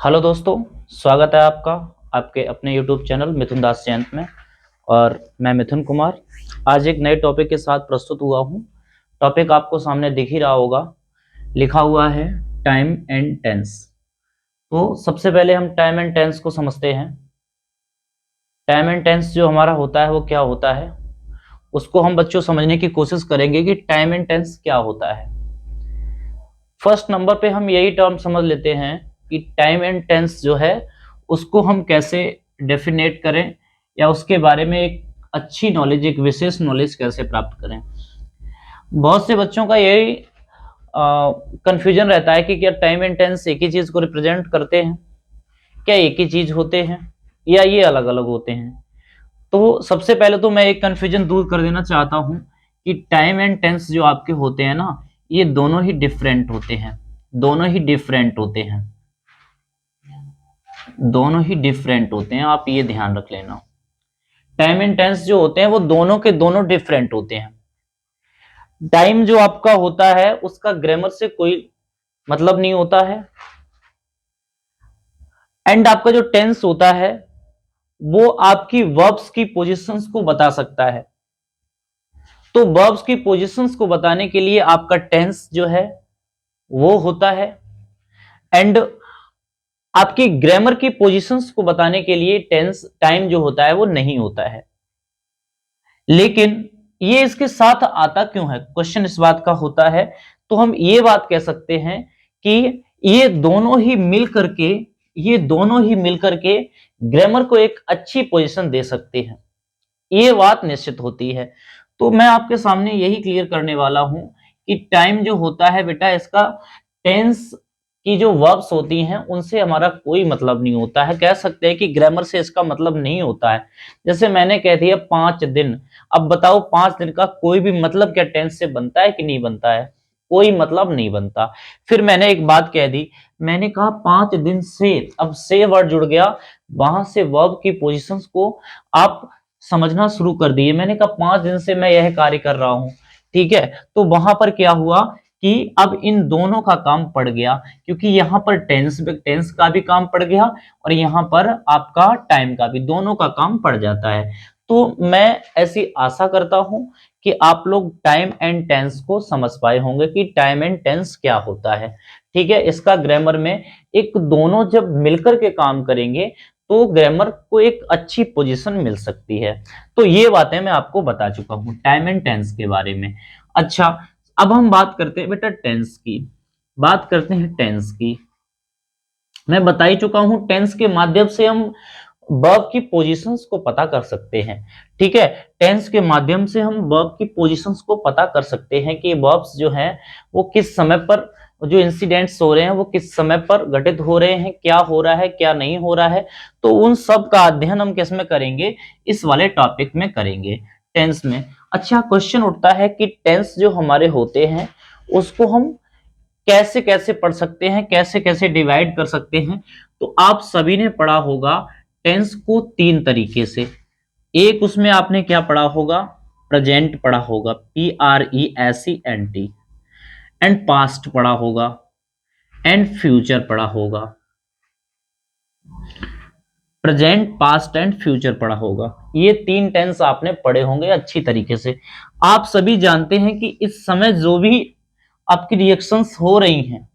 Hello दोस्तों, स्वागत है आपका आपके अपने यूट्यूब चैनल मिथुन दास जयंत में। और मैं मिथुन कुमार आज एक नए टॉपिक के साथ प्रस्तुत हुआ हूँ। टॉपिक आपको सामने दिख ही रहा होगा, लिखा हुआ है टाइम एंड टेंस। तो सबसे पहले हम टाइम एंड टेंस को समझते हैं। टाइम एंड टेंस जो हमारा होता है वो क्या होता है, उसको हम बच्चों समझने की कोशिश करेंगे कि टाइम एंड टेंस क्या होता है। फर्स्ट नंबर पे हम यही टर्म समझ लेते हैं कि टाइम एंड टेंस जो है उसको हम कैसे डेफिनेट करें या उसके बारे में एक अच्छी नॉलेज, एक विशेष नॉलेज कैसे प्राप्त करें। बहुत से बच्चों का यही कंफ्यूजन रहता है कि क्या टाइम एंड टेंस एक ही चीज को रिप्रेजेंट करते हैं, क्या एक ही चीज होते हैं या ये अलग अलग होते हैं। तो सबसे पहले तो मैं एक कंफ्यूजन दूर कर देना चाहता हूं कि टाइम एंड टेंस जो आपके होते हैं ना, ये दोनों ही डिफरेंट होते हैं। दोनों ही डिफरेंट होते हैं, दोनों ही डिफरेंट होते हैं, आप ये ध्यान रख लेना। टाइम एंड टेंस जो होते हैं वो दोनों के दोनों डिफरेंट होते हैं। टाइम जो आपका होता है उसका ग्रामर से कोई मतलब नहीं होता है, एंड आपका जो टेंस होता है वो आपकी वर्ब्स की पोजीशंस को बता सकता है। तो वर्ब्स की पोजीशंस को बताने के लिए आपका टेंस जो है वो होता है, एंड आपकी ग्रामर की पोजीशंस को बताने के लिए टेंस टाइम जो होता है वो नहीं होता है। लेकिन ये इसके साथ आता क्यों है, क्वेश्चन इस बात का होता है। तो हम ये बात कह सकते हैं कि ये दोनों ही मिल करके ये दोनों ही मिल करके ग्रामर को एक अच्छी पोजीशन दे सकते हैं, ये बात निश्चित होती है। तो मैं आपके सामने यही क्लियर करने वाला हूं कि टाइम जो होता है बेटा, इसका टेंस की जो वर्ब्स होती हैं उनसे हमारा कोई मतलब नहीं होता है। कह सकते हैं कि ग्रामर से इसका मतलब नहीं होता है। जैसे मैंने कह दिया 5 दिन, अब बताओ 5 दिन का कोई भी मतलब क्या टेंस से बनता है कि नहीं बनता है? कोई मतलब नहीं बनता। फिर मैंने एक बात कह दी, मैंने कहा 5 दिन से, अब से वर्ड जुड़ गया, वहां से वर्ब की पोजीशंस को आप समझना शुरू कर दिए। मैंने कहा 5 दिन से मैं यह कार्य कर रहा हूं, ठीक है। तो वहां पर क्या हुआ कि अब इन दोनों का काम पड़ गया, क्योंकि यहां पर टेंस का भी काम पड़ गया और यहां पर आपका टाइम का भी, दोनों का काम पड़ जाता है। तो मैं ऐसी आशा करता हूं कि आप लोग टाइम एंड टेंस को समझ पाए होंगे कि टाइम एंड टेंस क्या होता है, ठीक है। इसका ग्रामर में एक दोनों जब मिलकर के काम करेंगे तो ग्रामर को एक अच्छी पोजीशन मिल सकती है। तो ये बातें मैं आपको बता चुका हूं टाइम एंड टेंस के बारे में। अच्छा, अब हम बात करते हैं बेटा टेंस की, बात करते हैं टेंस की। मैं बता ही चुका हूं टेंस के माध्यम से हम वर्ब की पोजीशंस को पता कर सकते हैं, ठीक है। टेंस के माध्यम से हम वर्ब की पोजीशंस को पता कर सकते हैं कि वर्ब्स जो हैं वो किस समय पर, जो इंसिडेंट्स हो रहे हैं वो किस समय पर घटित हो रहे हैं, क्या हो रहा है क्या नहीं हो रहा है। तो उन सब का अध्ययन हम किस में करेंगे, इस वाले टॉपिक में करेंगे, टेंस में। अच्छा, क्वेश्चन उठता है कि टेंस जो हमारे होते हैं उसको हम कैसे कैसे पढ़ सकते हैं, कैसे कैसे डिवाइड कर सकते हैं। तो आप सभी ने पढ़ा होगा टेंस को 3 तरीके से। एक उसमें आपने क्या पढ़ा होगा, प्रेजेंट पढ़ा होगा, PRESENT, एंड पास्ट पढ़ा होगा, एंड फ्यूचर पढ़ा होगा। प्रेजेंट, पास्ट एंड फ्यूचर पढ़ा होगा। ये 3 टेंस आपने पढ़े होंगे अच्छी तरीके से। आप सभी जानते हैं कि इस समय जो भी आपकी रिएक्शंस हो रही हैं,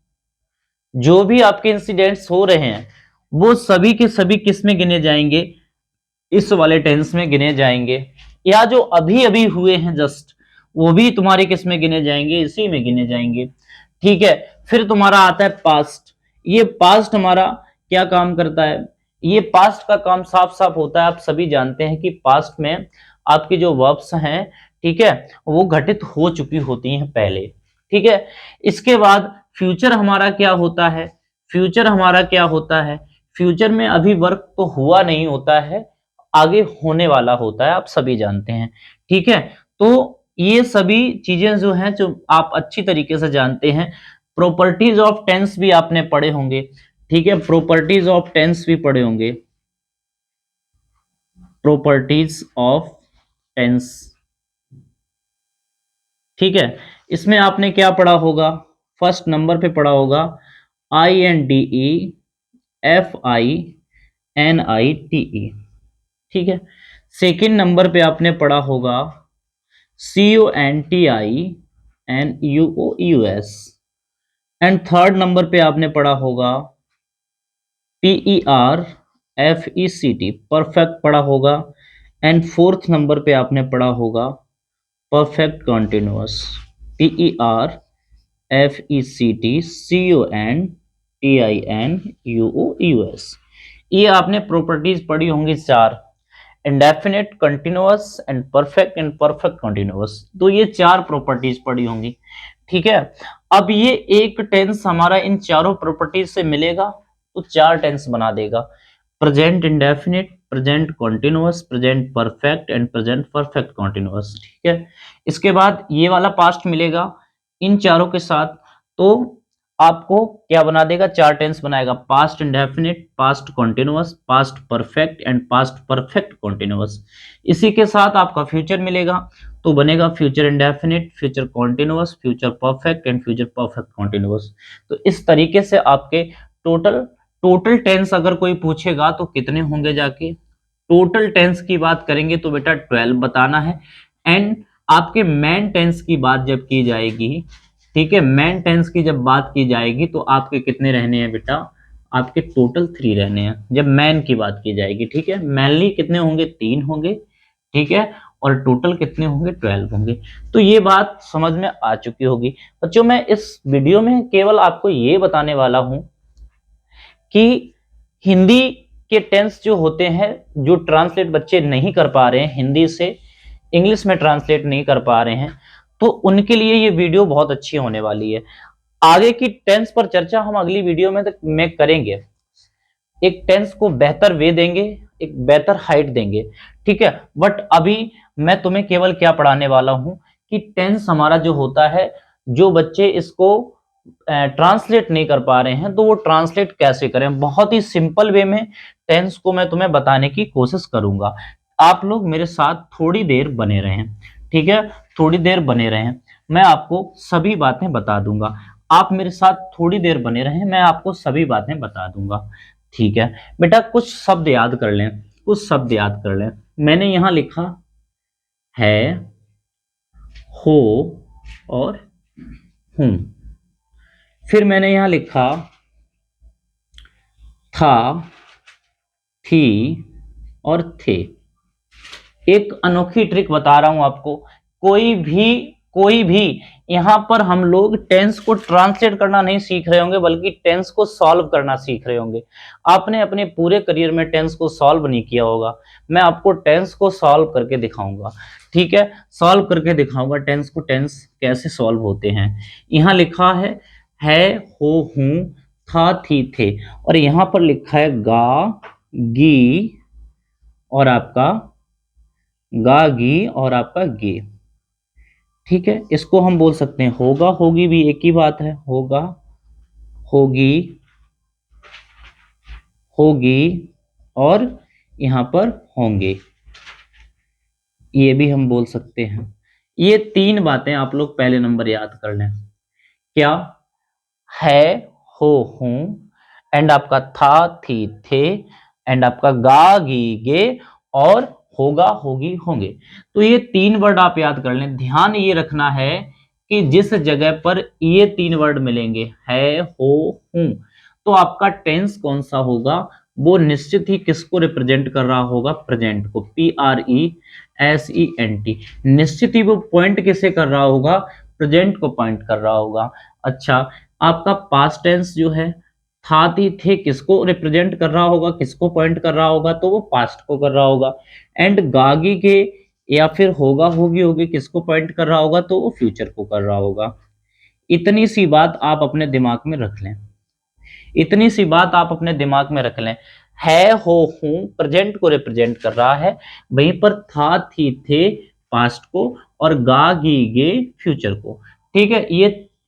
जो भी आपके इंसिडेंट्स हो रहे हैं, वो सभी के सभी किस में गिने जाएंगे, इस वाले टेंस में गिने जाएंगे। या जो अभी अभी हुए हैं जस्ट, वो भी तुम्हारे किस में गिने जाएंगे, इसी में गिने जाएंगे, ठीक है। फिर तुम्हारा आता है पास्ट। ये पास्ट हमारा क्या काम करता है, ये पास्ट का काम साफ साफ होता है। आप सभी जानते हैं कि पास्ट में आपकी जो वर्ब्स हैं, ठीक है, वो घटित हो चुकी होती हैं पहले, ठीक है। इसके बाद फ्यूचर हमारा क्या होता है, फ्यूचर हमारा क्या होता है, फ्यूचर में अभी वर्क तो हुआ नहीं होता है, आगे होने वाला होता है, आप सभी जानते हैं, ठीक है। तो ये सभी चीजें जो हैं जो आप अच्छी तरीके से जानते हैं। प्रॉपर्टीज ऑफ टेंस भी आपने पढ़े होंगे, ठीक है, प्रॉपर्टीज ऑफ टेंस भी पढ़े होंगे, प्रॉपर्टीज ऑफ टेंस, ठीक है। इसमें आपने क्या पढ़ा होगा, फर्स्ट नंबर पे पढ़ा होगा INDE FINITE, ठीक है। सेकेंड नंबर पे आपने पढ़ा होगा CONTINUOUS, एंड थर्ड नंबर पे आपने पढ़ा होगा PERFECT, परफेक्ट पढ़ा होगा, एंड फोर्थ नंबर पे आपने पढ़ा होगा परफेक्ट कॉन्टिन्यूअस, PERFECT CONTINUOUS। ये आपने प्रॉपर्टीज पढ़ी होंगी चार, indefinite, continuous and perfect continuous. तो ये चार प्रॉपर्टीज पढ़ी होंगी, ठीक है। अब ये एक टेंस हमारा इन चारों प्रॉपर्टीज से मिलेगा तो चार टेंस बना देगा, present indefinite, present continuous, present perfect and present perfect continuous, ठीक है। इसके बाद ये वाला पास्ट मिलेगा इन चारों के साथ, तो आपको क्या बना देगा, चार टेंस बनाएगा, past indefinite, past continuous, past perfect and past perfect continuous. इसी के साथ आपका फ्यूचर मिलेगा तो बनेगा future indefinite, future continuous, future perfect and future perfect continuous. तो इस तरीके से आपके टोटल टेंस अगर कोई पूछेगा तो कितने होंगे, जाके टोटल टेंस की बात करेंगे तो बेटा 12 बताना है। एंड आपके मेन टेंस की बात जब की जाएगी, ठीक है, मेन टेंस की जब बात की जाएगी तो आपके कितने रहने हैं बेटा, आपके टोटल 3 रहने हैं जब मैन की बात की जाएगी, ठीक है। मैनली कितने होंगे, 3 होंगे, ठीक है, और टोटल कितने होंगे, 12 होंगे। तो ये बात समझ में आ चुकी होगी बच्चों। मैं इस वीडियो में केवल आपको ये बताने वाला हूं कि हिंदी के टेंस जो होते हैं, जो ट्रांसलेट बच्चे नहीं कर पा रहे हैं, हिंदी से इंग्लिश में ट्रांसलेट नहीं कर पा रहे हैं, तो उनके लिए ये वीडियो बहुत अच्छी होने वाली है। आगे की टेंस पर चर्चा हम अगली वीडियो में करेंगे, एक टेंस को बेहतर वे देंगे, एक बेहतर हाइट देंगे, ठीक है। बट अभी मैं तुम्हें केवल क्या पढ़ाने वाला हूं कि टेंस हमारा जो होता है, जो बच्चे इसको ट्रांसलेट नहीं कर पा रहे हैं तो वो ट्रांसलेट कैसे करें, बहुत ही सिंपल वे में टेंस को मैं तुम्हें बताने की कोशिश करूंगा। आप लोग मेरे साथ थोड़ी देर बने रहें, ठीक है, थोड़ी देर बने रहें, मैं आपको सभी बातें बता दूंगा। आप मेरे साथ थोड़ी देर बने रहें, मैं आपको सभी बातें बता दूंगा, ठीक है। बेटा कुछ शब्द याद कर लें, कुछ शब्द याद कर लें। मैंने यहां लिखा है हो और हूं, फिर मैंने यहां लिखा था, थी और थे। एक अनोखी ट्रिक बता रहा हूं आपको, कोई भी यहां पर हम लोग टेंस को ट्रांसलेट करना नहीं सीख रहे होंगे, बल्कि टेंस को सॉल्व करना सीख रहे होंगे। आपने अपने पूरे करियर में टेंस को सॉल्व नहीं किया होगा, मैं आपको टेंस को सॉल्व करके दिखाऊंगा, ठीक है, सॉल्व करके दिखाऊंगा टेंस को, टेंस कैसे सॉल्व होते हैं। यहां लिखा है हो, हूं, था, थी, थे, और यहां पर लिखा है गा, गी और आपका गा, गी और आपका गे, ठीक है। इसको हम बोल सकते हैं होगा, होगी भी एक ही बात है, होगा, होगी, होगी और यहां पर होंगे, ये भी हम बोल सकते हैं। ये 3 बातें आप लोग पहले नंबर याद कर लें, क्या है, हो, हूं, एंड आपका था, थी, थे, एंड आपका गा, गी, गे और होगा, होगी, होंगे। तो ये 3 वर्ड आप याद कर लें। ध्यान ये रखना है कि जिस जगह पर ये 3 वर्ड मिलेंगे, है, हो, हूं, तो आपका टेंस कौन सा होगा, वो निश्चित ही किसको रिप्रेजेंट कर रहा होगा, प्रेजेंट को, PRESENT, निश्चित ही वो पॉइंट किसे कर रहा होगा, प्रेजेंट को पॉइंट कर रहा होगा। अच्छा, आपका पास्ट टेंस जो है, था, थी, थे, किसको रिप्रेजेंट कर रहा होगा, किसको पॉइंट कर रहा होगा, तो वो पास्ट को कर रहा होगा। एंड गागी के या फिर होगा, होगी, होगी किसको पॉइंट कर रहा होगा, तो वो फ्यूचर को कर रहा होगा। इतनी सी बात आप अपने दिमाग में रख लें, इतनी सी बात आप अपने दिमाग में रख लें। है, हो, हूं प्रेजेंट को रिप्रेजेंट कर रहा है, वहीं पर था, थी, थे पास्ट को, और गा, गी, गे फ्यूचर को, ठीक है।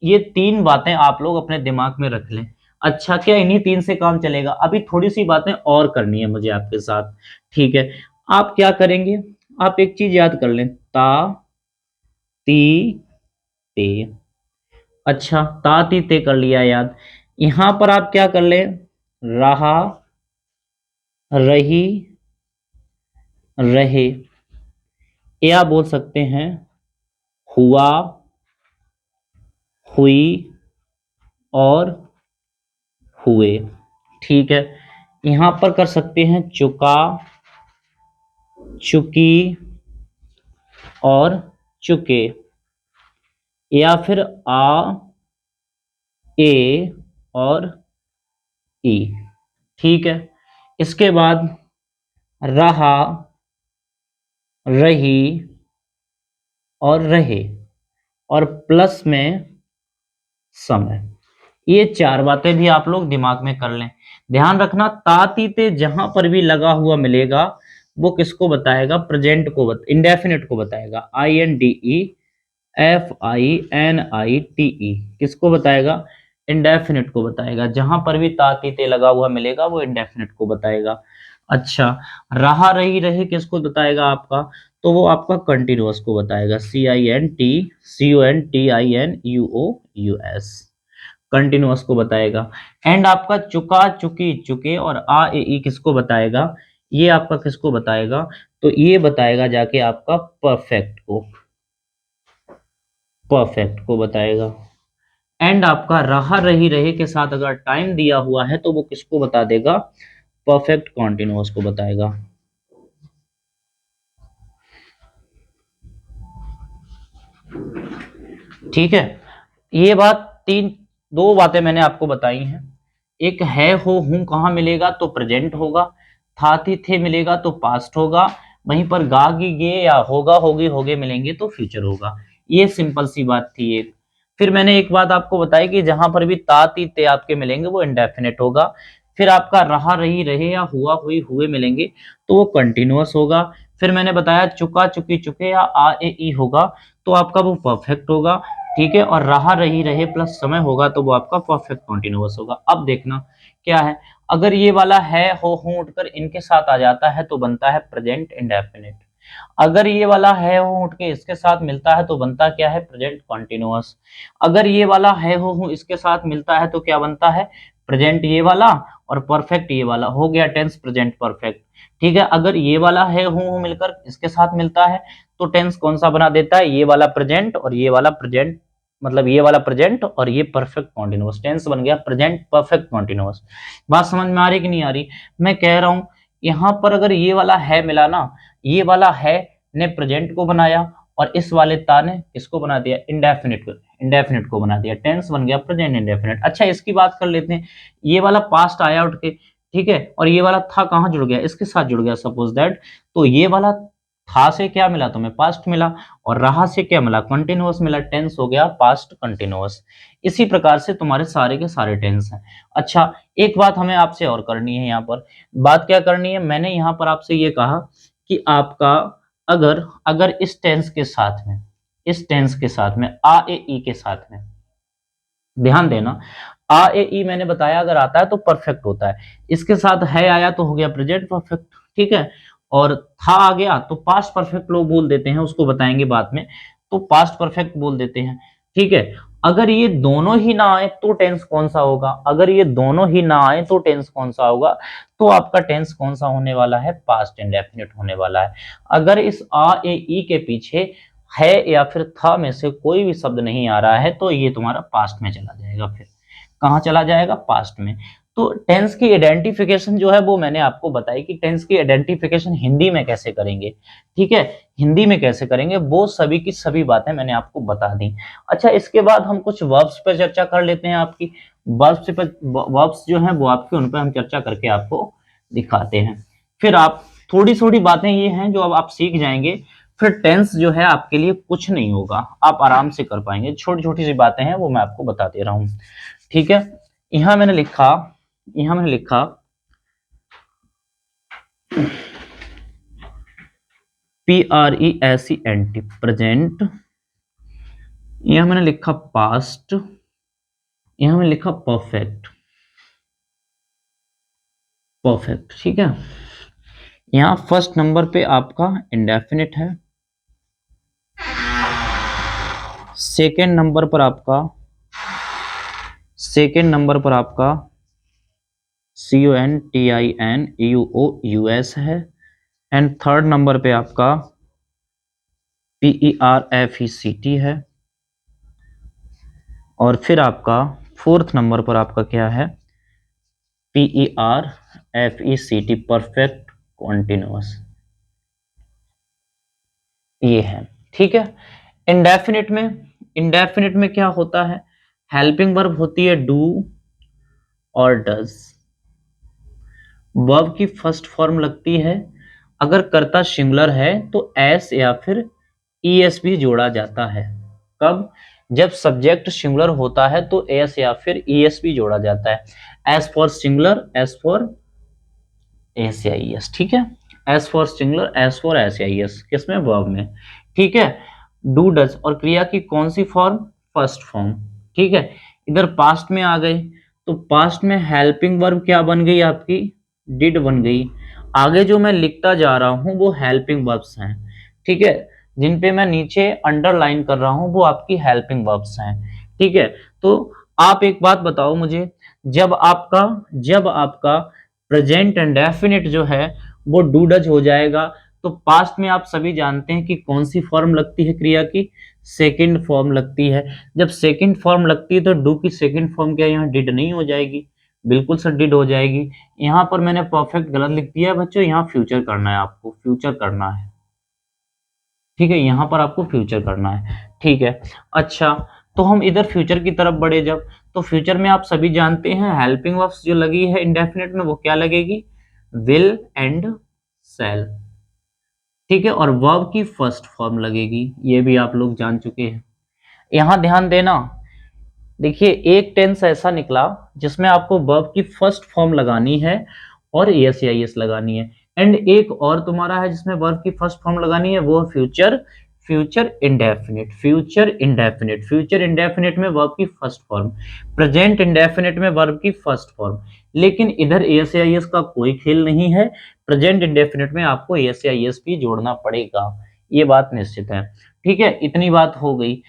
ये 3 बातें आप लोग अपने दिमाग में रख लें। अच्छा, क्या इन्हीं 3 से काम चलेगा, अभी थोड़ी सी बातें और करनी है मुझे आपके साथ, ठीक है। आप क्या करेंगे, आप एक चीज याद कर लें, ता, ती, ते। अच्छा, ता, ती, ते कर लिया याद। यहां पर आप क्या कर लें, रहा, रही, रहे, या बोल सकते हैं हुआ, हुई और हुए। ठीक है, यहां पर कर सकते हैं चुका, चुकी और चुके, या फिर आ, ए और ई। ठीक है, इसके बाद रहा, रही और रहे, और प्लस में समय। ये चार बातें भी आप लोग दिमाग में कर लें। ध्यान रखना, तातीते जहां पर भी लगा हुआ मिलेगा वो किसको बताएगा? प्रेजेंट को, इंडेफिनिट को बताएगा। INDEFINITE किसको बताएगा? इंडेफिनिट को बताएगा। जहां पर भी तातीते लगा हुआ मिलेगा वो इंडेफिनिट को बताएगा। अच्छा, रहा, रही, रहे किसको बताएगा आपका? तो वो आपका कंटिन्यूअस को बताएगा। CONTINUOUS, कंटिन्यूअस को बताएगा। एंड आपका चुका, चुकी, चुके और आ, ए, ई किसको बताएगा? ये आपका किसको बताएगा? तो ये बताएगा जाके आपका परफेक्ट को, परफेक्ट को बताएगा। एंड आपका रहा, रही, रहे के साथ अगर टाइम दिया हुआ है तो वो किसको बता देगा? परफेक्ट कॉन्टिन्यूअस को बताएगा। ठीक है, ये बात दो बातें मैंने आपको बताई हैं। एक है, हो, हूं कहाँ मिलेगा? तो प्रेजेंट होगा। था, थी, थे मिलेगा तो पास्ट होगा। वहीं पर गा, गी, गे या होगा, होगी, होगे मिलेंगे तो फ्यूचर होगा। ये सिंपल सी बात थी एक। फिर मैंने एक बात आपको बताई कि जहां पर भी ता, ती, ते आपके मिलेंगे वो इंडेफिनिट होगा। फिर आपका रहा, रही, रहे या हुआ, हुई, हुए मिलेंगे तो वो कंटिन्यूअस होगा। फिर मैंने बताया चुका, चुकी, चुके या आ, ए, ई होगा तो आपका वो परफेक्ट होगा। ठीक है, और रहा, रही, रहे प्लस समय होगा तो वो आपका परफेक्ट कॉन्टिन्यूअस होगा। अब देखना क्या है, अगर ये वाला है, हो, हूं उठकर इनके साथ आ जाता है तो बनता है प्रेजेंट इंडेफिनिट। अगर ये वाला है, हो उठ के इसके साथ मिलता है तो बनता क्या है? Present continuous. अगर ये वाला है, हो, हूं इसके साथ मिलता है तो क्या बनता है? प्रेजेंट ये वाला और परफेक्ट ये वाला, हो गया टेंस प्रेजेंट परफेक्ट। ठीक है, अगर ये वाला है, हूं मिलकर इसके साथ मिलता है तो टेंस कौन सा बना देता है? ये वाला प्रेजेंट और ये वाला प्रेजेंट, मतलब ये वाला प्रेजेंट और ये परफेक्ट कॉन्टिन्यूअस, टेंस बन गया प्रेजेंट परफेक्ट कॉन्टिन्यूअस। बात समझ में आ रही कि नहीं आ रही? मैं कह रहा हूं यहां पर अगर ये वाला है मिला ना, ये वाला है ने प्रेजेंट को बनाया और इस वाले ता ने किसको बना दिया? इंडेफिनिट को, इंडेफिनिट को बना दिया, टेंस बन गया प्रेजेंट इंडेफिनिट। अच्छा, इसकी बात कर लेते हैं। ये वाला पास्ट आया उठ के, ठीक है, और ये वाला था कहां जुड़ गया? इसके साथ जुड़ गया सपोज दैट। तो ये वाला था से क्या मिला तुम्हें? पास्ट मिला। और रहा से क्या मिला? कंटिन्यूअस मिला, टेंस हो गया पास्ट कंटिन्यूअस। इसी प्रकार से तुम्हारे सारे के सारे टेंस हैं। अच्छा, एक बात हमें आपसे और करनी है यहाँ पर। बात क्या करनी है? मैंने यहाँ पर आपसे ये कहा कि आपका अगर अगर इस टेंस के साथ में, इस टेंस के साथ में आ, ए, ई के साथ में, ध्यान देना, आ, ए, ई मैंने बताया अगर आता है तो परफेक्ट होता है। इसके साथ है आया तो हो गया प्रेजेंट परफेक्ट। ठीक है, और था आ गया तो पास्ट परफेक्ट लोग बोल देते हैं, उसको बताएंगे बाद में, तो पास्ट परफेक्ट बोल देते हैं। ठीक है, अगर ये दोनों ही ना आए तो टेंस कौन सा होगा? अगर ये दोनों ही ना आए तो टेंस कौन सा होगा? तो आपका टेंस कौन सा होने वाला है? पास्ट इंडेफिनिट होने वाला है। अगर इस आ, ए, ई के पीछे है या फिर था में से कोई भी शब्द नहीं आ रहा है तो ये तुम्हारा पास्ट में चला जाएगा। फिर कहाँ चला जाएगा? पास्ट में। तो टेंस की आइडेंटिफिकेशन जो है वो मैंने आपको बताई कि टेंस की आइडेंटिफिकेशन हिंदी में कैसे करेंगे। ठीक है, हिंदी में कैसे करेंगे वो सभी की सभी बातें मैंने आपको बता दी। अच्छा, इसके बाद हम कुछ वर्ब्स पे चर्चा कर लेते हैं। आपकी वर्ब्स जो हैं वो आपके, उन पर हम चर्चा करके आपको दिखाते हैं। फिर आप थोड़ी थोड़ी बातें ये हैं जो अब आप सीख जाएंगे, फिर टेंस जो है आपके लिए कुछ नहीं होगा, आप आराम से कर पाएंगे। छोटी छोटी सी बातें हैं वो मैं आपको बता दे रहा हूं। ठीक है, यहां मैंने लिखा, यहां मैंने लिखा PRESENT प्रेजेंट, यहां मैंने लिखा पास्ट, यहां मैंने लिखा परफेक्ट, परफेक्ट। ठीक है, यहां फर्स्ट नंबर पे आपका इंडेफिनिट है, सेकेंड नंबर पर आपका, सेकेंड नंबर पर आपका CONTINUOUS है। एंड थर्ड नंबर पे आपका PERFECT है। और फिर आपका फोर्थ नंबर पर आपका क्या है, PERFECT, परफेक्ट कॉन्टिन्यूअस, ये है। ठीक है। इंडेफिनिट में क्या होता है, हेल्पिंग वर्ब होती है डू और डज। वर्ब की फर्स्ट फॉर्म लगती है, अगर कर्ता सिंगुलर है तो एस या फिर ईएस भी जोड़ा जाता है। कब, जब सब्जेक्ट सिंगुलर होता है तो एस या फिर ईएस भी जोड़ा जाता है। S for singular, S for S या ईएस। ठीक है, S for singular, S for S या ईएस, किसमें, वर्ब में। ठीक है। डू डज और क्रिया की कौन सी फॉर्म, फर्स्ट फॉर्म। ठीक है। इधर पास्ट में आ गए तो पास्ट में हेल्पिंग वर्ब क्या बन गई आपकी, डिड बन गई। आगे जो मैं लिखता जा रहा हूं वो हेल्पिंग वर्ब्स हैं। ठीक है, जिन पे मैं नीचे अंडरलाइन कर रहा हूं वो आपकी हेल्पिंग वर्ब्स हैं। ठीक है। तो आप एक बात बताओ मुझे, जब आपका प्रेजेंट इंडेफिनिट जो है वो डू डज हो जाएगा तो पास्ट में आप सभी जानते हैं कि कौन सी फॉर्म लगती है क्रिया की, सेकंड फॉर्म लगती है। जब सेकंड फॉर्म लगती है तो डू की सेकंड फॉर्म क्या यहाँ डिड नहीं हो जाएगी, बिल्कुल सर डिड हो जाएगी। यहाँ पर मैंने परफेक्ट गलत लिख दिया है बच्चों, यहाँ फ्यूचर करना है, आपको फ्यूचर करना है। ठीक है, यहाँ पर आपको फ्यूचर करना है। ठीक है। अच्छा, तो हम इधर फ्यूचर की तरफ बढ़े जब, तो फ्यूचर में आप सभी जानते हैं हेल्पिंग वर्ब्स जो लगी है इंडेफिनिट में वो क्या लगेगी, विल एंड शैल। ठीक है, और वर्ब की फर्स्ट फॉर्म लगेगी, ये भी आप लोग जान चुके हैं। यहां ध्यान देना, देखिए एक टेंस ऐसा निकला जिसमें आपको वर्ब की फर्स्ट फॉर्म लगानी है और एस या एस लगानी है, एंड एक और तुम्हारा है जिसमें वर्ब की फर्स्ट फॉर्म लगानी है, वो फ्यूचर, फ्यूचर इंडेफिनिट में वर्ब की फर्स्ट फॉर्म, प्रेजेंट इंडेफिनिट में वर्ब की फर्स्ट फॉर्म। लेकिन इधर एस या एस का कोई खेल नहीं है, प्रेजेंट इंडेफिनिट में आपको एस या एस भी जोड़ना पड़ेगा, ये बात निश्चित है। ठीक है, इतनी बात हो गई।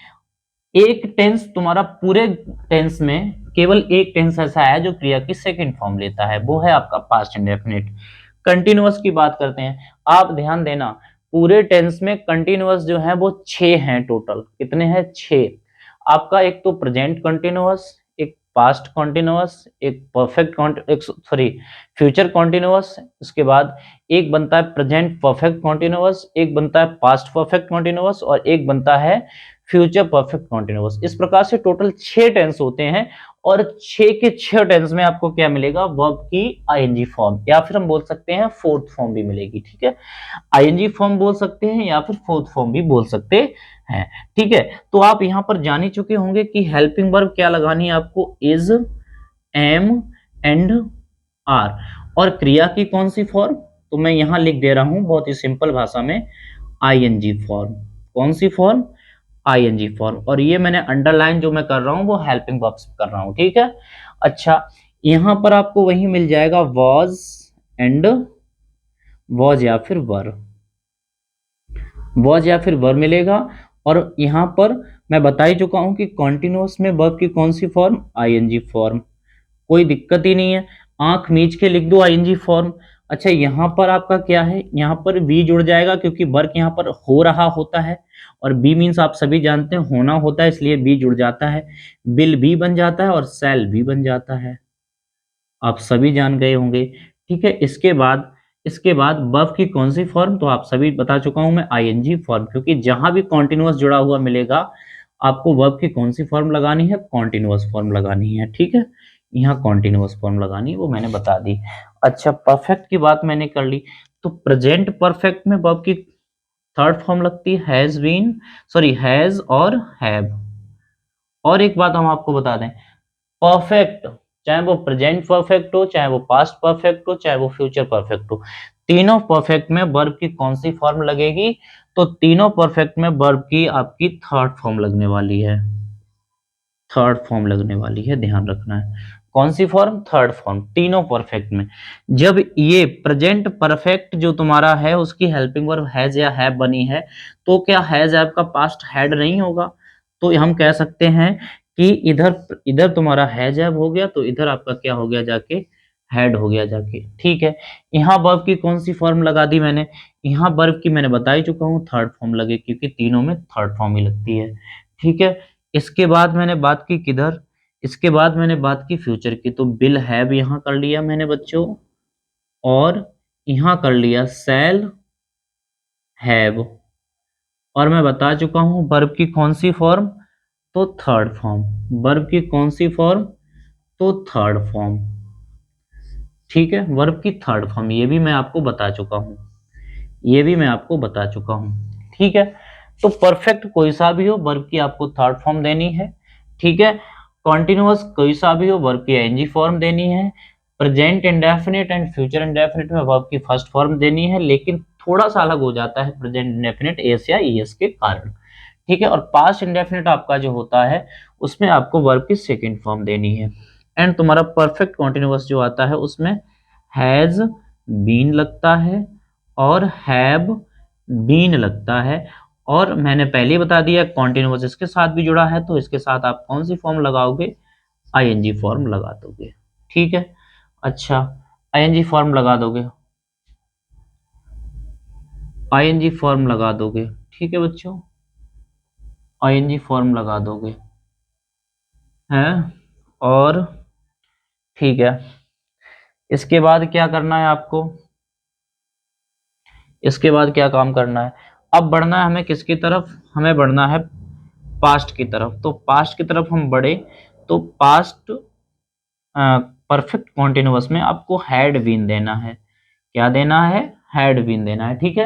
एक टेंस तुम्हारा पूरे टेंस में केवल एक टेंस ऐसा है जो क्रिया की सेकंड फॉर्म लेता है, वो है आपका पास्ट इंडेफिनिट। कंटिन्यूअस की बात करते हैं, आप ध्यान देना पूरे टेंस में कंटिन्यूअस जो है वो 6 हैं टोटल। कितने हैं, 6। आपका एक तो प्रेजेंट कंटिन्यूअस, एक पास्ट कंटिन्यूअस, एक परफेक्ट एक सॉरी फ्यूचर कंटिन्यूअस, उसके बाद एक बनता है प्रेजेंट परफेक्ट कंटिन्यूअस, एक बनता है पास्ट परफेक्ट कंटिन्यूअस और एक बनता है फ्यूचर परफेक्ट कंटिन्यूअस। इस प्रकार से टोटल 6 टेंस होते हैं और 6 के 6 टेंस में आपको क्या मिलेगा, वर्ब की आईएनजी फॉर्म, या फिर हम बोल सकते हैं फोर्थ फॉर्म भी मिलेगी। ठीक है, आईएनजी फॉर्म बोल सकते हैं या फिर फोर्थ फॉर्म भी बोल सकते हैं। ठीक है, तो आप यहां पर जान ही चुके होंगे कि हेल्पिंग वर्ब क्या लगानी है आपको, इज, एम एंड आर, और क्रिया की कौन सी फॉर्म, तो मैं यहां लिख दे रहा हूं बहुत ही सिंपल भाषा में, आईएनजी फॉर्म। कौन सी फॉर्म, आईएनजी फॉर्म, और ये मैंने अंडरलाइन जो मैं कर रहा हूं वो हेल्पिंग वर्ब्स कर रहा हूं। ठीक है। अच्छा, यहां पर आपको वही मिल जाएगा वॉज एंड वॉज या फिर वर, वॉज या फिर वर मिलेगा। और यहां पर मैं बता ही चुका हूं कि कॉन्टिन्यूअस में वर्ब की कौन सी फॉर्म, आईएनजी फॉर्म, कोई दिक्कत ही नहीं है, आंख मीच के लिख दो आईएनजी फॉर्म। अच्छा, यहाँ पर आपका क्या है, यहाँ पर बी जुड़ जाएगा क्योंकि वर्क यहाँ पर हो रहा होता है, और बी मीन्स आप सभी जानते हैं होना होता है, इसलिए बी जुड़ जाता है। विल बी बन जाता है और शैल भी बन जाता है, आप सभी जान गए होंगे। ठीक है, इसके बाद वर्ब की कौन सी फॉर्म, तो आप सभी बता चुका हूं मैं, आईएनजी फॉर्म, क्योंकि जहां भी कॉन्टिन्यूअस जुड़ा हुआ मिलेगा आपको वर्ब की कौन सी फॉर्म लगानी है, कॉन्टिन्यूअस फॉर्म लगानी है। ठीक है, यहाँ कॉन्टिन्यूअस फॉर्म लगानी है, वो मैंने बता दी। अच्छा, परफेक्ट की बात मैंने कर ली, तो प्रेजेंट परफेक्ट में वर्ब की थर्ड फॉर्म लगती है हैज बीन, सॉरी हैज और हैव। और एक बात हम आपको बता दें, परफेक्ट चाहे वो प्रेजेंट परफेक्ट हो, चाहे वो पास्ट परफेक्ट हो, चाहे वो फ्यूचर परफेक्ट हो, तीनों परफेक्ट में वर्ब की कौन सी फॉर्म लगेगी, तो तीनों परफेक्ट में वर्ब की आपकी थर्ड फॉर्म लगने वाली है, थर्ड फॉर्म लगने वाली है, ध्यान रखना है। कौन सी फॉर्म, थर्ड फॉर्म, तीनों परफेक्ट में। जब ये प्रेजेंट परफेक्ट जो तुम्हारा है उसकी हेल्पिंग वर्ब हैज या हैव बनी है, तो क्या हैज आपका पास्ट हैड नहीं होगा, तो हम कह सकते हैं कि इधर इधर तुम्हारा हैज हैव हो गया, तो इधर आपका क्या हो गया जाके हेड हो गया जाके, ठीक है। यहाँ वर्ब की कौन सी फॉर्म लगा दी मैंने, यहाँ वर्ब की मैंने बता ही चुका हूँ थर्ड फॉर्म लगे, क्योंकि तीनों में थर्ड फॉर्म ही लगती है, ठीक है। इसके बाद मैंने बात की किधर, इसके बाद मैंने बात की फ्यूचर की, तो विल हैव यहाँ कर लिया मैंने बच्चों, और यहाँ कर लिया शैल हैव, और मैं बता चुका हूँ वर्ब की कौन सी फॉर्म, तो थर्ड फॉर्म, वर्ब की कौन सी फॉर्म, तो थर्ड फॉर्म, ठीक है। वर्ब की थर्ड फॉर्म ये भी मैं आपको बता चुका हूँ, ये भी मैं आपको बता चुका हूँ, ठीक है। तो परफेक्ट कोई सा भी हो वर्ब की आपको थर्ड फॉर्म देनी है, ठीक है। कॉन्टिन्यूअस कोई सा भी हो वर्ब की आईएनजी फॉर्म देनी है। Present indefinite and future indefinite में वर्ब की फर्स्ट फॉर्म देनी है, लेकिन थोड़ा सा अलग हो जाता है प्रेजेंट इंडेफिनिट एस या ईएस के कारण, ठीक है। और पास्ट इंडेफिनिट आपका जो होता है उसमें आपको वर्ब की सेकेंड फॉर्म देनी है। एंड तुम्हारा परफेक्ट कॉन्टिन्यूअस जो आता है उसमें हैज बीन लगता है और हैव बीन लगता है, और मैंने पहले ही बता दिया कॉन्टिन्यूअस इसके साथ भी जुड़ा है, तो इसके साथ आप कौन सी फॉर्म लगाओगे, आईएनजी फॉर्म लगा दोगे, ठीक है। अच्छा, आईएनजी फॉर्म लगा दोगे, आईएनजी फॉर्म लगा दोगे, ठीक है बच्चों, आईएनजी फॉर्म लगा दोगे हैं, और ठीक है। इसके बाद क्या करना है आपको, इसके बाद क्या काम करना है, अब बढ़ना है हमें किसकी तरफ, हमें बढ़ना है पास्ट की तरफ। तो पास्ट की तरफ हम बढ़े, तो पास्ट परफेक्ट कॉन्टिन्यूअस में आपको हैड बीन देना है, क्या देना है, हैड बीन देना है, ठीक है।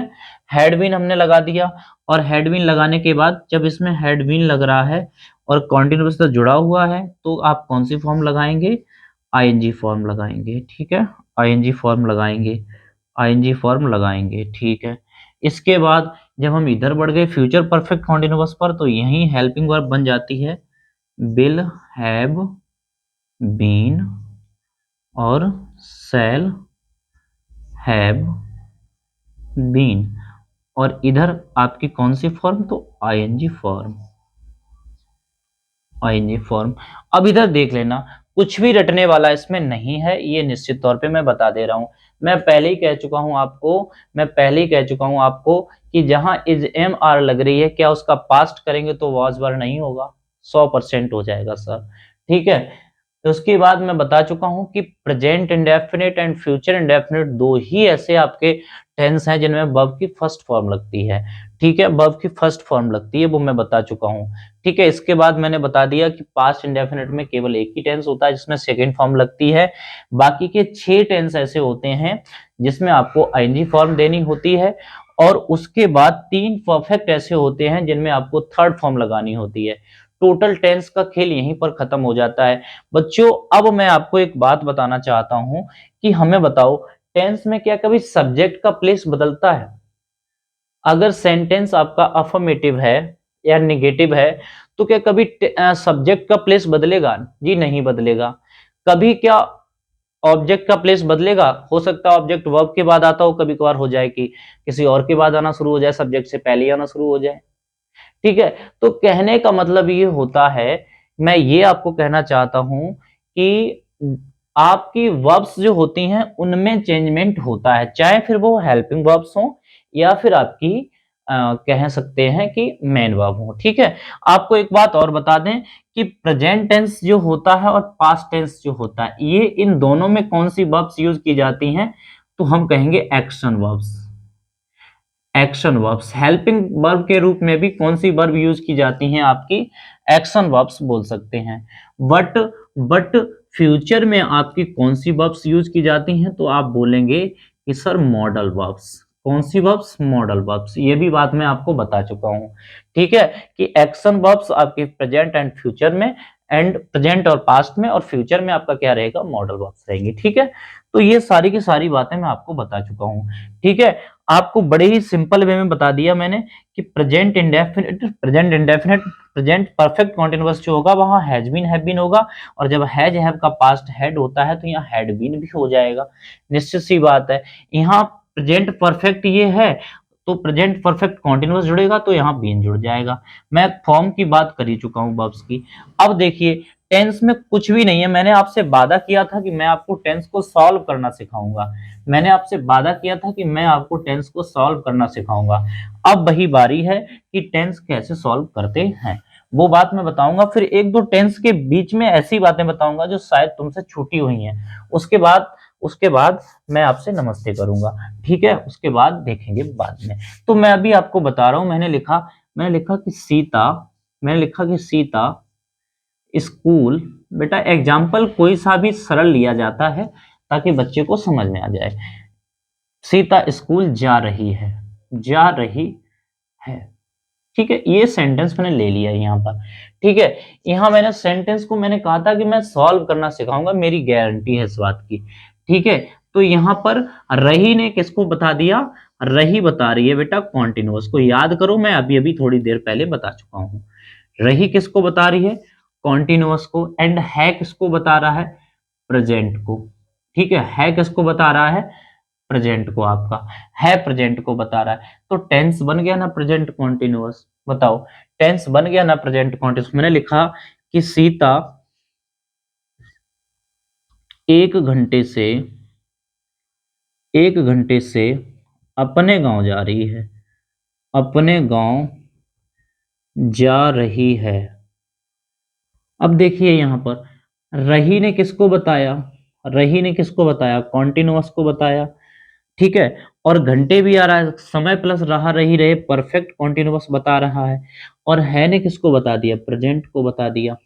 हैड बीन हमने लगा दिया, और हैड बीन लगाने के बाद जब इसमें हैड बीन लग रहा है और कॉन्टिन्यूअस से जुड़ा हुआ है, तो आप कौन सी फॉर्म लगाएंगे, आईएनजी फॉर्म लगाएंगे, ठीक है, आईएनजी फॉर्म लगाएंगे, आईएनजी फॉर्म लगाएंगे, ठीक है। इसके बाद जब हम इधर बढ़ गए फ्यूचर परफेक्ट कॉन्टिन्यूअस पर, तो यही हेल्पिंग वर्ब बन जाती है विल हैव बीन और शैल हैव बीन, और इधर आपकी कौन सी फॉर्म, तो आईएनजी फॉर्म, आईएनजी फॉर्म। अब इधर देख लेना कुछ भी रटने वाला इसमें नहीं है, ये निश्चित तौर पे मैं बता दे रहा हूं। मैं पहले ही कह चुका हूं आपको, मैं पहले ही कह चुका हूं आपको कि जहां इज एम आर लग रही है, क्या उसका पास्ट करेंगे तो वॉज वर नहीं होगा, 100% हो जाएगा सर, ठीक है। तो उसके बाद मैं बता चुका हूं कि present indefinite and future indefinite दो ही ऐसे आपके टेंस हैं जिनमें वर्ब की फर्स्ट फॉर्म लगती है, ठीक है, वर्ब की फर्स्ट फॉर्म लगती है, वो मैं बता चुका हूं, ठीक है। इसके बाद मैंने बता दिया कि पास्ट इंडेफिनिट में केवल एक ही टेंस होता है जिसमें सेकंड फॉर्म लगती है, बाकी के 6 टेंस ऐसे होते हैं जिसमें आपको आईएनजी फॉर्म देनी होती है, और उसके बाद 3 परफेक्ट ऐसे होते हैं जिनमें आपको थर्ड फॉर्म लगानी होती है। टोटल टेंस का खेल यहीं पर खत्म हो जाता है बच्चों। अब मैं आपको एक बात बताना चाहता हूं कि हमें बताओ टेंस में क्या कभी सब्जेक्ट का प्लेस बदलता है, अगर सेंटेंस आपका अफर्मेटिव है या नेगेटिव है, तो क्या कभी सब्जेक्ट का प्लेस बदलेगा, जी नहीं बदलेगा। कभी क्या ऑब्जेक्ट का प्लेस बदलेगा, हो सकता है ऑब्जेक्ट वर्ब के बाद आता हो, कभी कभार हो जाए कि किसी और के बाद आना शुरू हो जाए, सब्जेक्ट से पहले आना शुरू हो जाए, ठीक है। तो कहने का मतलब ये होता है, मैं ये आपको कहना चाहता हूं कि आपकी वर्ब्स जो होती हैं उनमें चेंजमेंट होता है, चाहे फिर वो हेल्पिंग वर्ब्स हो या फिर आपकी कह सकते हैं कि मेन वर्ब हो, ठीक है। आपको एक बात और बता दें कि प्रेजेंट टेंस जो होता है और पास्ट टेंस जो होता है, ये इन दोनों में कौन सी वर्ब्स यूज की जाती हैं, तो हम कहेंगे action verbs, action verbs. Helping verb के रूप में भी कौन सी वर्ब यूज की जाती हैं, आपकी एक्शन वर्ब्स बोल सकते हैं। बट फ्यूचर में आपकी कौन सी वर्ब्स यूज की जाती हैं, तो आप बोलेंगे कि सर मॉडल वर्ब्स। कौन सी वर्ब्स, मॉडल वर्ब्स। ये भी बात मैं आपको बता चुका हूं, ठीक है, कि एक्शन वर्ब्स आपके प्रेजेंट एंड फ्यूचर में, एंड प्रेजेंट और पास्ट में, और फ्यूचर में आपका क्या रहेगा, मॉडल वर्ब्स रहेंगे, ठीक है। तो ये सारी की सारी बातें मैं आपको बता चुका हूं, ठीक है। आपको बड़े ही सिंपल वे में बता दिया मैंने कि present indefinite, present perfect continuous जो होगा वहां हैज बीन हैव बीन होगा, और जब हैज हैव का पास्ट हैड होता है तो यहाँ हैड बीन भी हो जाएगा, निश्चित सी बात है। यहाँ प्रेजेंट परफेक्ट ये है तो प्रेजेंट परफेक्ट कॉन्टिन्यूअस जुड़ेगा तो यहाँ बीन जुड़ जाएगा। मैं फॉर्म की बात कर ही चुका हूँ वर्ब्स की। अब देखिए टेंस में कुछ भी नहीं है। मैंने आपसे वादा किया था कि मैं आपको टेंस को सॉल्व करना सिखाऊंगा। मैंने आपसे वादा किया था कि मैं आपको टेंस को सॉल्व करना सिखाऊंगा। अब वही बारी है कि टेंस कैसे सॉल्व करते हैं, वो बात मैं बताऊंगा। फिर एक दो टेंस के बीच में ऐसी बातें बताऊंगा जो शायद तुमसे छूटी हुई हैं। उसके बाद मैं आपसे नमस्ते करूंगा, ठीक है? उसके बाद देखेंगे बाद में। तो मैं अभी आपको बता रहा हूं, मैंने लिखा कि सीता स्कूल। बेटा एग्जाम्पल कोई सा भी सरल लिया जाता है ताकि बच्चे को समझ में आ जाए। सीता स्कूल जा रही है, जा रही है, ठीक है? ये सेंटेंस मैंने ले लिया है यहाँ पर, ठीक है? यहाँ मैंने सेंटेंस को मैंने कहा था कि मैं सॉल्व करना सिखाऊंगा, मेरी गारंटी है इस बात की, ठीक है? तो यहाँ पर रही ने किसको बता दिया? रही बता रही है बेटा कॉन्टिन्यूअस को। याद करो, मैं अभी अभी थोड़ी देर पहले बता चुका हूं। रही किसको बता रही है? कॉन्टिन्यूअस को। एंड है किसको बता रहा है? प्रेजेंट को, ठीक है किसको बता रहा है? प्रेजेंट को। आपका है प्रेजेंट को बता रहा है। तो टेंस बन गया ना प्रेजेंट कॉन्टिन्यूअस। बताओ, टेंस बन गया ना प्रेजेंट कॉन्टिन्यूअस। मैंने लिखा कि सीता एक घंटे से अपने गांव जा रही है, अपने गांव जा रही है। अब देखिए यहां पर रही ने किसको बताया? रही ने किसको बताया? कॉन्टिन्यूअस को बताया, ठीक है? और घंटे भी आ रहा है, समय प्लस रहा रही रहे, परफेक्ट कॉन्टिन्यूअस बता रहा है। और है ने किसको बता दिया? प्रेजेंट को बता दिया।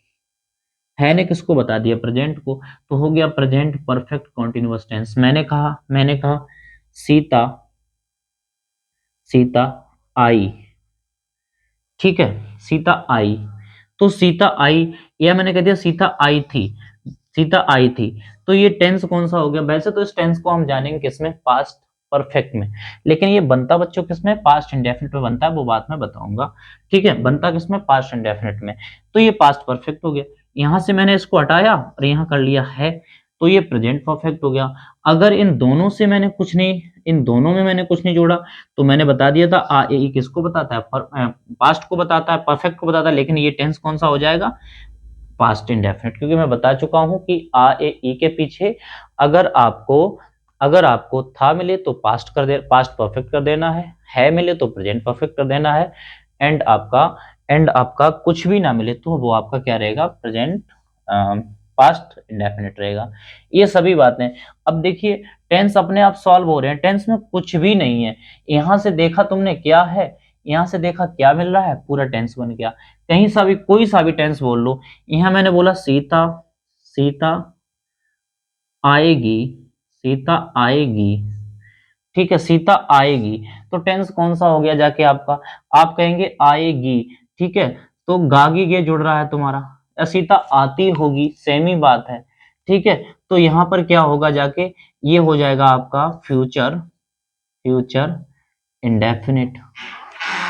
है ने किसको बता दिया? प्रेजेंट को। तो हो गया प्रेजेंट परफेक्ट कॉन्टिन्यूअस टेंस। मैंने कहा सीता सीता आई, ठीक है? सीता आई। तो सीता आई, या मैंने कह दिया सीता आई थी, सीता आई थी। तो ये टेंस कौन सा हो गया? वैसे तो इस टेंस को हम जानेंगे किसमें? पास्ट परफेक्ट में। लेकिन ये बनता बच्चों किसमें? पास्ट इंडेफिनिट में बनता है, वो बात मैं बताऊंगा, ठीक है? बनता किसमें? पास्ट इंडेफिनिट में। तो ये पास्ट परफेक्ट हो गया। यहां से मैंने इसको हटाया और यहां कर लिया है, तो ये प्रेजेंट परफेक्ट हो गया। अगर इन दोनों से मैंने कुछ नहीं, इन दोनों में मैंने कुछ नहीं जोड़ा, तो मैंने बता दिया था आ ए ई किसको बताता है? पास्ट को बताता है, परफेक्ट को बताता है। लेकिन ये टेंस कौन सा हो जाएगा? पास्ट इंडेफिनिट, क्योंकि मैं बता चुका हूं कि आ ए ई के पीछे अगर आपको था मिले तो पास्ट परफेक्ट कर देना है मिले तो प्रेजेंट परफेक्ट कर देना है। एंड आपका कुछ भी ना मिले तो वो आपका क्या रहेगा? प्रेजेंट पास्ट इंडेफिनिट रहेगा। ये सभी बातें। अब देखिए टेंस अपने आप सॉल्व हो रहे हैं, टेंस में कुछ भी नहीं है। यहां से देखा तुमने क्या है, यहां से देखा क्या मिल रहा है? पूरा टेंस बन गया। कहीं सा भी कोई सा भी टेंस बोल लो। यहां मैंने बोला सीता सीता आएगी, सीता आएगी, ठीक है? सीता आएगी। तो टेंस कौन सा हो गया जाके आपका? आप कहेंगे आएगी, ठीक है? तो गागी गे जुड़ रहा है तुम्हारा, या सीता आती होगी, सेम ही बात है, ठीक है? तो यहां पर क्या होगा जाके? ये हो जाएगा आपका future future indefinite.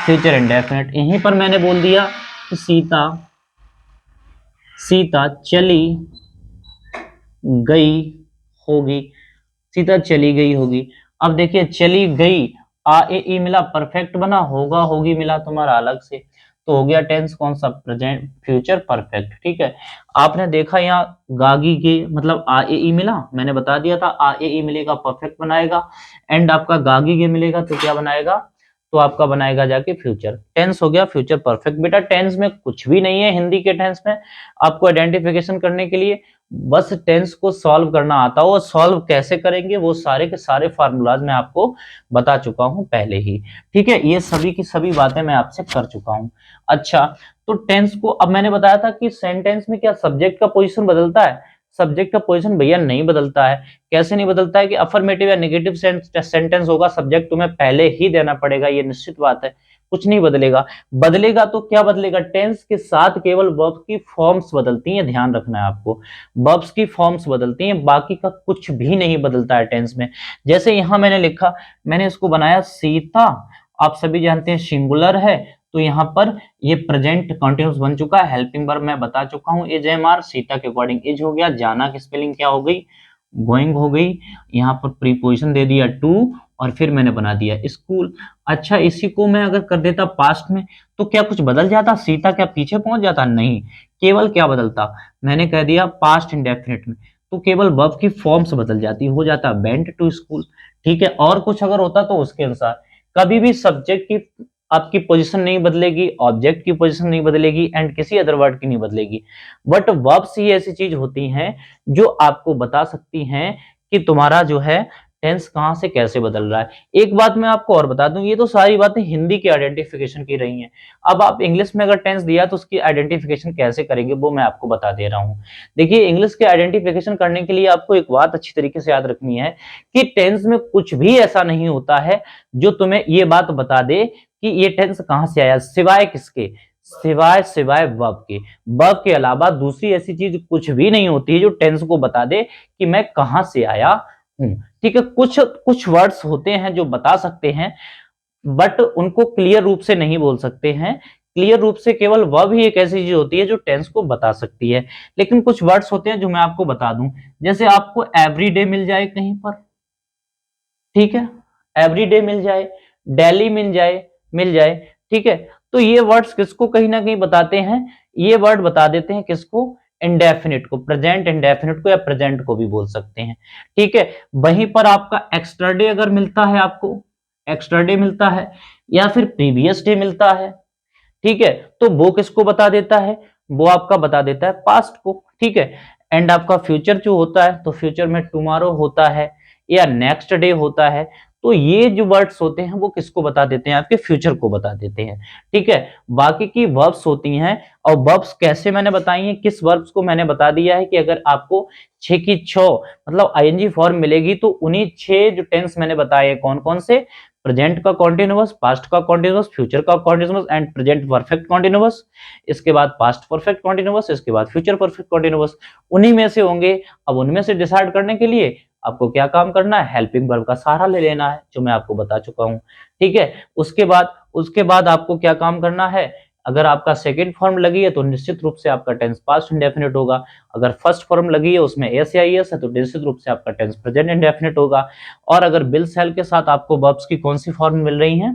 Future indefinite. यहीं पर मैंने बोल दिया कि सीता सीता चली गई होगी, सीता चली गई होगी। अब देखिए चली गई, आ ए ई मिला, परफेक्ट बना, होगा होगी मिला तुम्हारा अलग से, तो हो गया टेंस कौन सा? प्रेजेंट फ्यूचर परफेक्ट, ठीक है? आपने देखा यहाँ गागी के मतलब आ ए ई मिला, मैंने बता दिया था आ ए ई मिलेगा परफेक्ट बनाएगा। एंड आपका गागी के मिलेगा तो क्या बनाएगा? तो आपका बनाएगा जाके फ्यूचर। टेंस हो गया फ्यूचर परफेक्ट। बेटा टेंस में कुछ भी नहीं है हिंदी के टेंस में। आपको आइडेंटिफिकेशन करने के लिए बस टेंस को सॉल्व करना आता हो। सॉल्व कैसे करेंगे वो सारे के सारे फार्मूलाज मैं आपको बता चुका हूं पहले ही, ठीक है? ये सभी की सभी बातें मैं आपसे कर चुका हूं। अच्छा, तो टेंस को अब मैंने बताया था कि सेंटेंस में क्या सब्जेक्ट का पोजीशन बदलता है? सब्जेक्ट का पोजीशन भैया नहीं बदलता है। कैसे नहीं बदलता है? कि अफर्मेटिव या नेगेटिव सेंटेंस होगा, सब्जेक्ट तुम्हें पहले ही देना पड़ेगा, ये निश्चित बात है। कुछ नहीं बदलेगा। बदलेगा तो क्या बदलेगा? टेंस के साथ केवल वर्ब की फॉर्म्स बदलती हैं, ध्यान रखना है आपको। वर्ब्स की फॉर्म्स बदलती हैं, बाकी का कुछ भी नहीं बदलता है टेंस में। जैसे यहां मैंने लिखा, मैंने इसको बनाया सीता, आप सभी जानते हैं सिंगुलर है, तो यहां पर ये प्रेजेंट कंटिन्यूअस बन चुका है। हेल्पिंग वर्ब मैं बता चुका हूं, इज एम आर, सीता के अकॉर्डिंग इज हो गया। जाना की स्पेलिंग क्या हो गई? गोइंग हो गई, यहाँ पर प्रीपोजिशन दे दिया टू, और फिर मैंने बना दिया स्कूल। अच्छा, इसी को मैं अगर कर देता पास्ट में तो क्या कुछ बदल जाता? सीता क्या पीछे पहुंच जाता? नहीं, केवल क्या बदलता, मैंने कह दिया पास्ट इंडेफिनिट में, तो केवल वर्ब की फॉर्म्स बदल जाती, हो जाता वेंट टू स्कूल। ठीक है, और कुछ अगर होता तो उसके अनुसार, कभी भी सब्जेक्ट की आपकी पोजीशन नहीं बदलेगी, ऑब्जेक्ट की पोजीशन नहीं बदलेगी, एंड किसी अदर वर्ड की नहीं बदलेगी। बट वर्ब्स ही ऐसी चीज होती हैं जो आपको बता सकती हैं कि तुम्हारा जो है टेंस कहां से कैसे बदल रहा है। एक बात मैं आपको और बता दूं, ये तो सारी बातें हिंदी की आइडेंटिफिकेशन की रही हैं। अब आप इंग्लिश में अगर टेंस दिया तो उसकी आइडेंटिफिकेशन कैसे करेंगे वो मैं आपको बता दे रहा हूं। देखिए, इंग्लिश के आइडेंटिफिकेशन करने के लिए आपको एक बात अच्छी तरीके से याद रखनी है कि टेंस में कुछ भी ऐसा नहीं होता है जो तुम्हें ये बात बता दे कि ये टेंस कहां से आया, सिवाय किसके, सिवाय सिवाय वर्ब के। वर्ब के अलावा दूसरी ऐसी चीज कुछ भी नहीं होती है जो टेंस को बता दे कि मैं कहां से आया हूं। ठीक है, कुछ कुछ वर्ड्स होते हैं जो बता सकते हैं, बट उनको क्लियर रूप से नहीं बोल सकते हैं। क्लियर रूप से केवल वर्ब ही एक ऐसी चीज होती है जो टेंस को बता सकती है। लेकिन कुछ वर्ड्स होते हैं जो मैं आपको बता दूं, जैसे आपको एवरीडे मिल जाए कहीं पर, ठीक है, एवरीडे मिल जाए, डेली मिल जाए, ठीक है, तो ये वर्ड्स किसको कहीं ना कहीं बताते हैं, ये वर्ड बता देते हैं किसको, इंडेफिनिट को, प्रेजेंट इंडेफिनिट को, या प्रेजेंट को भी बोल सकते हैं। ठीक है, वहीं पर आपका एक्स्ट्रा डे अगर मिलता है, आपको एक्स्ट्रा डे मिलता है या फिर प्रीवियस डे मिलता है, ठीक है, तो वो किसको बता देता है, वो आपका बता देता है पास्ट को। ठीक है, एंड आपका फ्यूचर जो होता है, तो फ्यूचर में टुमारो होता है या नेक्स्ट डे होता है, तो ये जो वर्ड्स होते हैं वो किसको बता देते हैं, आपके फ्यूचर को बता देते हैं। ठीक है, बाकी की वर्ब्स होती हैं, और वर्ब्स कैसे मैंने बताई हैं, किस वर्ब्स को मैंने बता दिया है कि अगर आपको 6 की 6 मतलब आईएनजी फॉर्म मिलेगी तो उन्हीं 6 जो टेंस मैंने बताए कौन कौन से, प्रेजेंट का कॉन्टिन्यूअस, पास्ट का कॉन्टिन्यूअस, फ्यूचर का continuous and present perfect continuous, इसके बाद पास्ट परफेक्ट कॉन्टिन्यूअस, इसके बाद फ्यूचर परफेक्ट कॉन्टिन्यूअस, उन्हीं में से होंगे। अब उनमें से डिसाइड करने के लिए आपको क्या काम करना है, हेल्पिंग वर्ब का सहारा ले लेना है, जो मैं आपको बता चुका हूं। ठीक है, उसके बाद आपको क्या काम करना है, अगर आपका सेकेंड फॉर्म लगी है तो निश्चित रूप से आपका टेंस पास्ट इंडेफिनिट होगा, अगर फर्स्ट फॉर्म लगी है उसमें एस या एस है तो निश्चित रूप से आपका टेंस प्रेजेंट इंडेफिनिट होगा। और अगर बिल सेल के साथ आपको वर्ब्स की कौन सी फॉर्म मिल रही है,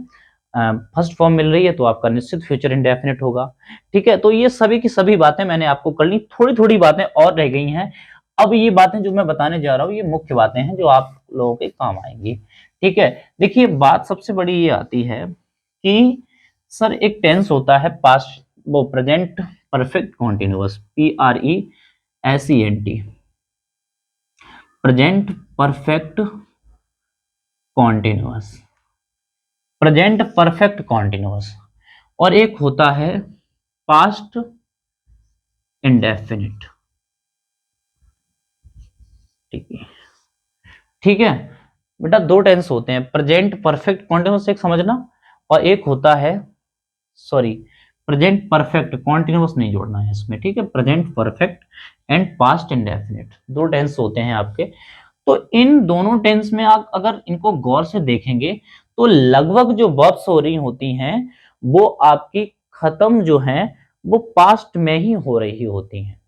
फर्स्ट फॉर्म मिल रही है, तो आपका निश्चित फ्यूचर इंडेफिनिट होगा। ठीक है, तो ये सभी की सभी बातें मैंने आपको कर ली, थोड़ी थोड़ी बातें और रह गई हैं। अब ये बातें जो मैं बताने जा रहा हूँ ये मुख्य बातें हैं जो आप लोगों के काम आएंगी। ठीक है, देखिए बात सबसे बड़ी ये आती है कि सर एक टेंस होता है पास्ट, वो present perfect continuous, PRESENT, present perfect continuous, present perfect continuous, और एक होता है पास्ट इंडेफिनिट। ठीक है, ठीक है बेटा, दो टेंस होते हैं, प्रेजेंट परफेक्ट कॉन्टिन्यूअस एक समझना, और एक होता है, सॉरी, प्रेजेंट परफेक्ट कॉन्टिन्यूअस नहीं जोड़ना है इसमें। ठीक है, present perfect and past indefinite दो टेंस होते हैं आपके। तो इन दोनों टेंस में आप अगर इनको गौर से देखेंगे तो लगभग जो वर्ब्स हो रही होती हैं वो आपकी खत्म जो हैं वो पास्ट में ही हो रही होती हैं,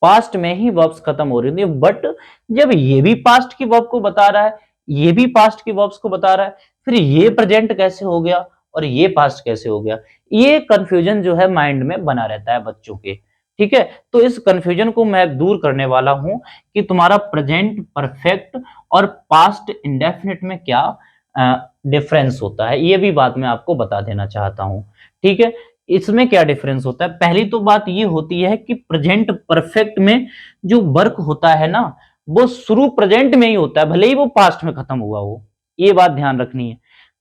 पास्ट में ही वर्ब्स खत्म हो रही होती है। बट जब ये भी पास्ट की वर्ब को बता रहा है, ये भी पास्ट की वर्ब्स को बता रहा है, फिर ये प्रेजेंट कैसे हो गया और ये पास्ट कैसे हो गया, ये कंफ्यूजन जो है माइंड में बना रहता है बच्चों के। ठीक है, तो इस कंफ्यूजन को मैं दूर करने वाला हूं कि तुम्हारा प्रेजेंट परफेक्ट और पास्ट इंडेफिनिट में क्या डिफरेंस होता है, ये भी बात मैं आपको बता देना चाहता हूं। ठीक है, इसमें क्या डिफरेंस होता है, पहली तो बात ये होती है कि प्रेजेंट परफेक्ट में जो वर्क होता है ना वो शुरू प्रेजेंट में ही होता है, भले ही वो पास्ट में खत्म हुआ हो, ये बात ध्यान रखनी है।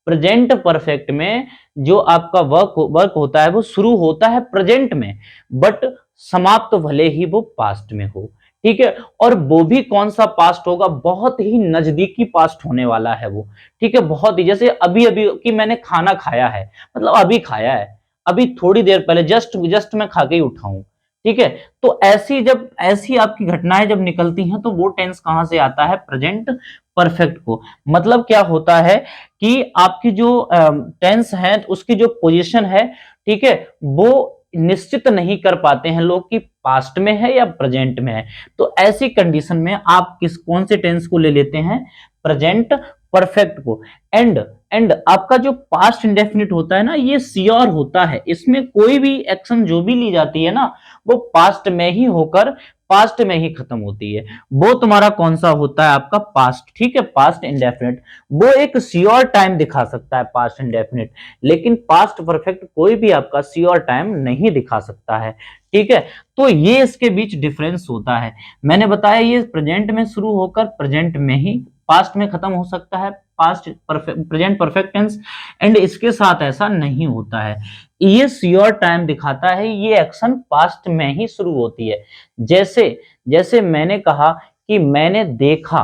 प्रेजेंट परफेक्ट में जो आपका वर्क होता है वो शुरू होता है प्रेजेंट में, बट समाप्त भले ही वो पास्ट में हो। ठीक है, और वो भी कौन सा पास्ट होगा, बहुत ही नजदीकी पास्ट होने वाला है वो। ठीक है, बहुत ही, जैसे अभी अभी कि मैंने खाना खाया है, मतलब अभी खाया है, अभी थोड़ी देर पहले जस्ट मैं खा के ही उठा हूं। ठीक है, तो ऐसी आपकी घटनाएं जब निकलती हैं तो वो टेंस कहां से आता है, प्रेजेंट परफेक्ट को। मतलब क्या होता है कि आपकी जो टेंस है उसकी जो पोजीशन है, ठीक है, वो निश्चित नहीं कर पाते हैं लोग कि पास्ट में है या प्रेजेंट में है। तो ऐसी कंडीशन में आप कौन से टेंस को ले लेते हैं, प्रेजेंट परफेक्ट को। एंड आपका जो पास्ट इंडेफिनिट होता है ना, ये श्योर होता है, इसमें कोई भी एक्शन जो भी ली जाती है ना, वो पास्ट में ही होकर पास्ट में ही खत्म होती है। वो तुम्हारा कौन सा होता है, आपका पास्ट, ठीक है, पास्ट इंडेफिनिट। वो एक श्योर टाइम दिखा सकता है पास्ट इंडेफिनिट, लेकिन पास्ट परफेक्ट कोई भी आपका श्योर टाइम नहीं दिखा सकता है, ठीक है। तो ये इसके बीच डिफरेंस होता है। मैंने बताया ये प्रेजेंट में शुरू होकर प्रेजेंट में ही पास्ट में खत्म हो सकता है, past present perfect tense, and इसके साथ ऐसा नहीं होता है। ये श्योर टाइम दिखाता है, ये एक्शन पास्ट में ही शुरू होती है। जैसे जैसे मैंने कहा कि मैंने देखा,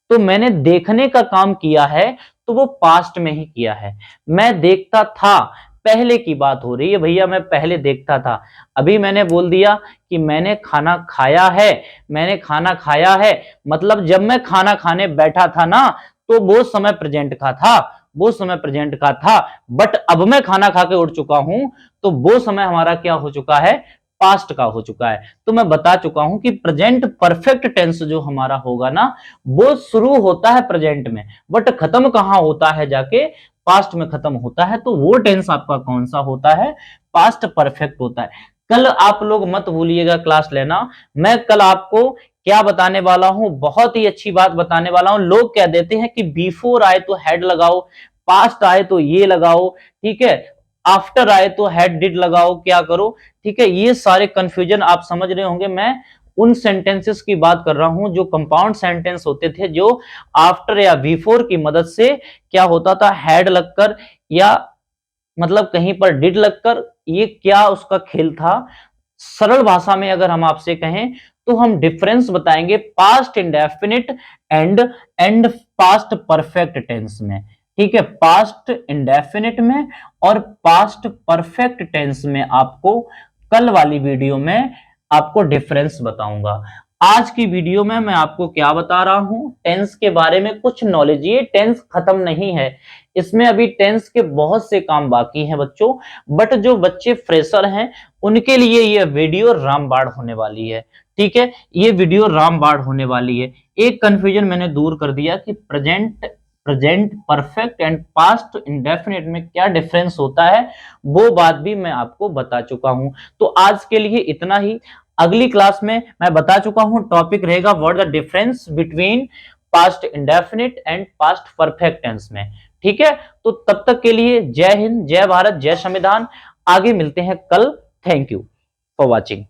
तो मैंने देखने का काम किया है, तो वो पास्ट में ही किया है। मैं देखता था, पहले की बात हो रही है भैया, मैं पहले देखता था। अभी मैंने बोल दिया कि मैंने खाना खाया है, मैंने खाना खाया है, मतलब जब मैं खाना खाने बैठा था ना, तो वो समय प्रेजेंट का था, वो समय प्रेजेंट का था। बट अब मैं खाना खा के उठ चुका हूं, तो वो समय हमारा क्या हो चुका है, पास्ट का हो चुका है। तो मैं बता चुका हूं कि प्रेजेंट परफेक्ट टेंस जो हमारा होगा ना, वो शुरू होता है प्रेजेंट में, बट खत्म कहां होता है, जाके पास्ट में खत्म होता है। तो वो टेंस आपका कौन सा होता है, पास्ट परफेक्ट होता है। कल आप लोग मत भूलिएगा क्लास लेना, मैं कल आपको क्या बताने वाला हूं, बहुत ही अच्छी बात बताने वाला हूं। लोग क्या देते हैं कि बिफोर आए तो हेड लगाओ, पास्ट आए तो ये लगाओ, ठीक है, आफ्टर आए तो हैड डिड लगाओ, क्या करो, ठीक है। ये सारे कंफ्यूजन आप समझ रहे होंगे। मैं उन सेंटेंसेस की बात कर रहा हूं जो कंपाउंड सेंटेंस होते थे, जो आफ्टर या बिफोर की मदद से क्या होता था, हैड लगकर या मतलब कहीं पर डिड लगकर, ये क्या उसका खेल था। सरल भाषा में अगर हम आपसे कहें तो हम डिफरेंस बताएंगे past indefinite and past perfect tense में, ठीक है। पास्ट इंडेफिनिट में और पास्ट परफेक्ट टेंस में आपको कल वाली वीडियो में आपको डिफरेंस बताऊंगा। आज की वीडियो में मैं आपको क्या बता रहा हूं, टेंस के बारे में कुछ नॉलेज। ये टेंस खत्म नहीं है, इसमें अभी टेंस के बहुत से काम बाकी हैं बच्चों। बट जो बच्चे फ्रेशर हैं उनके लिए ये वीडियो रामबाण होने वाली है, ठीक है। ये वीडियो रामबाण होने वाली है। एक कंफ्यूजन मैंने दूर कर दिया कि present perfect and past indefinite में क्या डिफरेंस होता है, वो बात भी मैं आपको बता चुका हूं। तो आज के लिए इतना ही। अगली क्लास में मैं बता चुका हूं, टॉपिक रहेगा what the difference between past indefinite and past perfect tense में, ठीक है। तो तब तक के लिए जय हिंद, जय भारत, जय संविधान। आगे मिलते हैं कल। Thank you for watching.